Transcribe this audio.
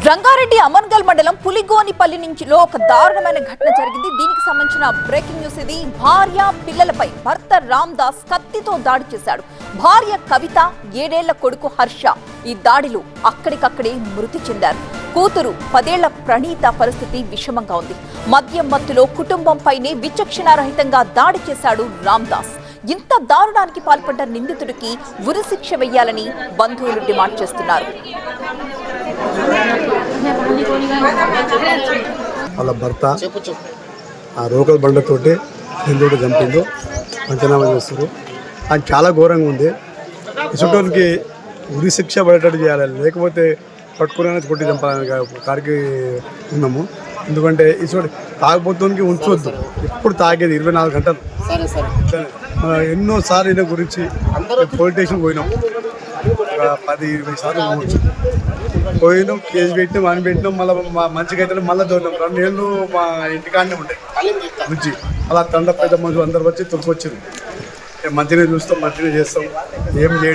రంగారెడ్డి అమన్గల్ మండలం పులిగోనిపల్లి నుంచిలో ఒక దారుణమైన ఘటన జరిగింది. దీనికి సంబంధించిన బ్రేకింగ్ న్యూస్ ఇది. భార్య పిల్లలపై భర్త రామ్దాస్ కత్తితో దాడి చేశాడు. భార్య కవిత, 7 ఏళ్ల కొడుకు హర్ష ఈ దాడిలో అక్కడికక్కడే మృతి చెందారు. కూతురు 10 ఏళ్ల ప్రణీత పరిస్థితి విషమంగా ఉంది. మద్యం మత్తులో కుటుంబంపైనే విచక్షణారహితంగా దాడి చేశాడు రామ్దాస్. ఇంత దారుణానికి పాల్పడ్డ నిందితుడికి ఉరిశిక్ష వేయాలని బంధువులు డిమాండ్ చేస్తున్నారు. వాళ్ళ భర్త ఆ రోకల్ బండతోటి నిందుడు చంపిండు, పంచనామా చేస్తారు. అది చాలా ఘోరంగా ఉంది. ఇసుటోనికి ఉరి శిక్ష పడేటట్టు చేయాలి, లేకపోతే పట్టుకునే కొట్టి చంపాలని కాడికి ఉన్నాము. ఎందుకంటే ఇసుడు తాగబోతునికి ఉంచవద్దు, ఎప్పుడు తాగేది 24 గంటలు. ఎన్నోసార్లు ఈయన గురించి పోలీస్ స్టేషన్ పోయినాం, 10-20 సార్లు పోయినాం, కేసు పెట్టినాం, అని పెట్టినాం. మళ్ళీ మంచిగా అయితే మళ్ళీ దూరినాం. 2 ఏళ్ళు మా ఇంటికాడనే ఉంటాయి రుచి. అలా తండ్రి పెద్ద మనుషులు అందరు వచ్చి తొలికొచ్చారు. మంచిగా చూస్తాం, మంచిగా చేస్తాం, ఏం చేయడం